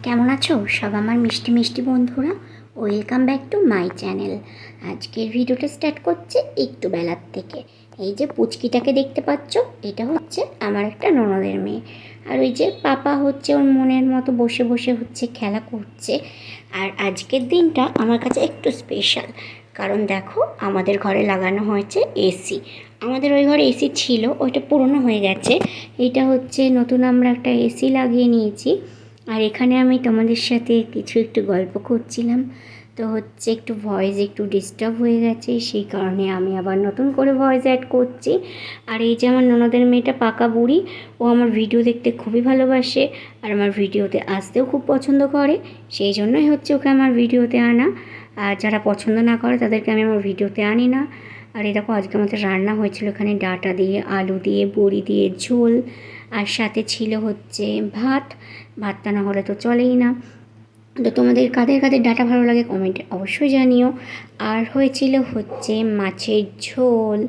কেমন আছো সব আমার মিষ্টি মিষ্টি বন্ধুরা? Welcome back to my channel. আজকের ভিডিওটা স্টার্ট করছে একটু বেলার থেকে। এই যে পুচকিটাকে দেখতে পাচ্ছ, এটা হচ্ছে আমার একটা ননদের মেয়ে। আর ওই যে পাপা হচ্ছে ওর মনের মতো বসে বসে হচ্ছে খেলা করছে। আর আজকের দিনটা আমার কাছে একটু স্পেশাল, কারণ দেখো আমাদের ঘরে লাগানো হয়েছে এসি। আমাদের ওই ঘরে এসি ছিল, ওইটা পুরনো হয়ে গেছে। এটা হচ্ছে নতুন আমরা একটা এসি লাগিয়ে নিয়েছি। আর এখানে আমি তোমাদের সাথে কিছু একটু গল্প করছিলাম, তো হচ্ছে একটু ভয়েস একটু ডিস্টার্ব হয়ে গেছে, সেই কারণে আমি আবার নতুন করে ভয়েস অ্যাড করছি। আর এই যে আমার ননদের মেয়েটা পাকা বুড়ি, ও আমার ভিডিও দেখতে খুবই ভালোবাসে আর আমার ভিডিওতে আসতেও খুব পছন্দ করে, সেই জন্যই হচ্ছে ওকে আমার ভিডিওতে আনা। আর যারা পছন্দ না করে তাদেরকে আমি আমার ভিডিওতে আনি না। আর এই দেখো আজকে আমাদের রান্না হয়েছিল এখানে ডাঁটা দিয়ে, আলু দিয়ে, বড়ি দিয়ে ঝোল, আর সাথে ছিল হচ্ছে ভাত। ভাতটা না হলে তো চলেই না। তো তোমাদের কাদের কাদের ডাঁটা ভালো লাগে কমেন্টে অবশ্যই জানিও। আর হয়েছিল হচ্ছে মাছের ঝোল,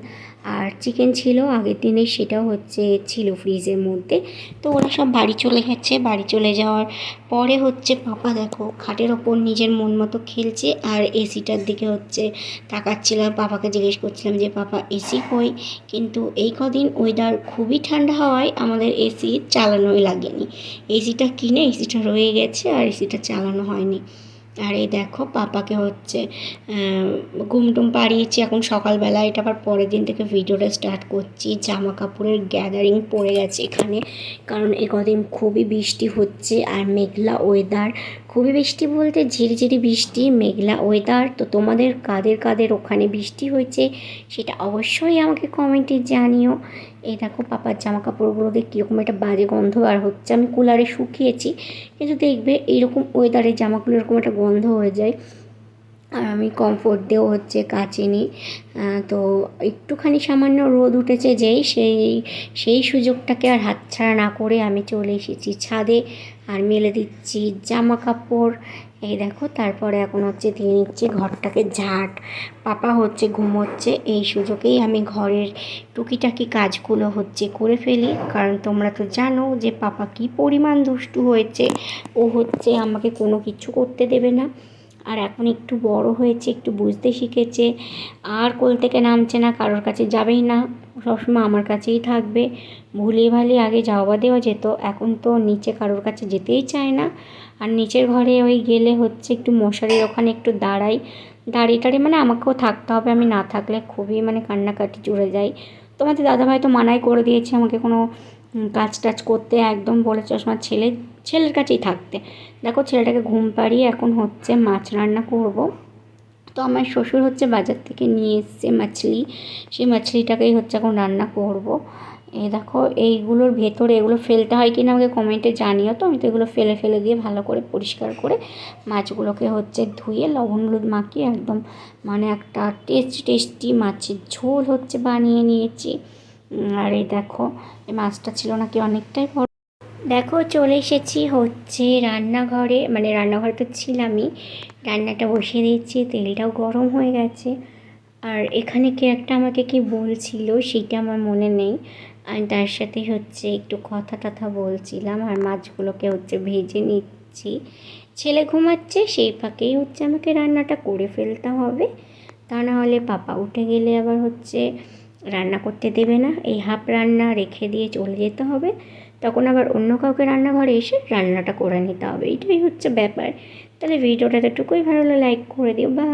আর চিকেন ছিল আগের দিনে, সেটাও হচ্ছে ছিল ফ্রিজের মধ্যে। তো ওরা সব বাড়ি চলে গেছে, বাড়ি চলে যাওয়ার পরে হচ্ছে পাপা দেখো খাটের ওপর নিজের মন মতো খেলছে আর এসিটার দিকে হচ্ছে তাকাচ্ছিলাম। পাপাকে জিজ্ঞেস করছিলাম যে পাপা এসি কই, কিন্তু এই কদিন ওয়েদার খুবই ঠান্ডা হওয়ায় আমাদের এসি চালানোই লাগেনি। এসিটা কিনে এসিটা রয়ে গেছে আর এসিটা চালানো হয়নি। আর এই দেখো পাপাকে হচ্ছে ঘুম টুম পাড়িয়েছি এখন সকালবেলা। এটা আবার পরের দিন থেকে ভিডিওটা স্টার্ট করছি। জামা কাপড়ের গ্যাদারিং পড়ে গেছে এখানে, কারণ এ কদিন খুবই বৃষ্টি হচ্ছে আর মেঘলা ওয়েদার। খুবই বৃষ্টি বলতে ঝিরিঝিরি বৃষ্টি, মেঘলা ওয়েদার। তো তোমাদের কাদের কাদের ওখানে বৃষ্টি হয়েছে সেটা অবশ্যই আমাকে কমেন্টে জানিও। এই দেখো পাপার জামা কাপড়গুলো দিয়ে কীরকম একটা বাজে গন্ধ আর হচ্ছে, আমি কুলারে শুকিয়েছি, কিন্তু দেখবে এইরকম ওয়েদারে জামাগুলো এরকম একটা গন্ধ হয়ে যায়। আর আমি কমফোর্ট দিয়েও হচ্ছে কাচিনি। তো একটুখানি সামান্য রোদ উঠেছে যেই, সেই সুযোগটাকে আর হাতছাড়া না করে আমি চলে এসেছি ছাদে আর মেলে দিচ্ছি জামা কাপড়। এই দেখো তারপরে এখন হচ্ছে দিয়ে নিচ্ছি ঘরটাকে ঝাঁট। পাপা হচ্ছে ঘুমোচ্ছে, এই সুযোগেই আমি ঘরের টুকিটাকি কাজগুলো হচ্ছে করে ফেলি, কারণ তোমরা তো জানো যে পাপা কী পরিমাণ দুষ্টু হয়েছে। ও হচ্ছে আমাকে কোনো কিছু করতে দেবে না। আর এখন একটু বড় হয়েছে, একটু বুঝতে শিখেছে, আর কোল থেকে নামছে না, কারোর কাছে যাবেই না, সবসময় আমার কাছেই থাকবে। ভুলিয়ে ভালিয়ে আগে যাওয়া দেওয়া যেত, এখন তো নিচে কারোর কাছে যেতেই চায় না। আর নিচের ঘরে ওই গেলে হচ্ছে একটু মশারির ওখানে একটু দাঁড়িয়ে মানে আমাকেও থাকতে হবে, আমি না থাকলে খুবই মানে কান্নাকাটি জুড়ে যায়। তোমাদের দাদাভাই তো মানাই করে দিয়েছে আমাকে কোনো কাজ টাজ করতে, একদম বলেছে আমার ছেলের কাছেই থাকতে। দেখো ছেলেটাকে ঘুম পাড়িয়ে এখন হচ্ছে মাছ রান্না করব। তো আমার শ্বশুর হচ্ছে বাজার থেকে নিয়ে এসছে মাছলি, সেই মাছলিটাকেই হচ্ছে এখন রান্না করব। এই দেখো এইগুলোর ভেতরে এগুলো ফেলতে হয় কিনা আমাকে কমেন্টে জানিও। তো আমি তো এগুলো ফেলে ফেলে দিয়ে ভালো করে পরিষ্কার করে মাছগুলোকে হচ্ছে ধুয়ে লবণ হলুদ মাখিয়ে একদম মানে একটা টেস্টি মাছের ঝোল হচ্ছে বানিয়ে নিয়েছি। আর এই দেখো এই মাছটা ছিল নাকি অনেকটাই বড়। দেখো চলে এসেছি হচ্ছে রান্নাঘরে, মানে রান্নাঘরে তো ছিলামই, রান্নাটা বসিয়ে দিয়েছি, তেলটাও গরম হয়ে গেছে। আর এখানে কে একটা আমাকে কি বলছিল সেটা আমার মনে নেই। আমি তার সাথে হচ্ছে একটু কথা টথা বলছিলাম আর মাছগুলোকে হচ্ছে ভেজে নিচ্ছি। ছেলে ঘুমাচ্ছে, সেই ফাঁকেই হচ্ছে আমাকে রান্নাটা করে ফেলতে হবে, তা না হলে পাপা উঠে গেলে আবার হচ্ছে রান্না করতে দেবে না, এই হাফ রান্না রেখে দিয়ে চলে যেতে হবে, তখন আবার অন্য কাউকে রান্নাঘরে এসে রান্নাটা করে নিতে হবে, এইটাই হচ্ছে ব্যাপার। তাহলে ভিডিওটা এতটুকুই ভালো লাগলে লাইক করে দিও, বা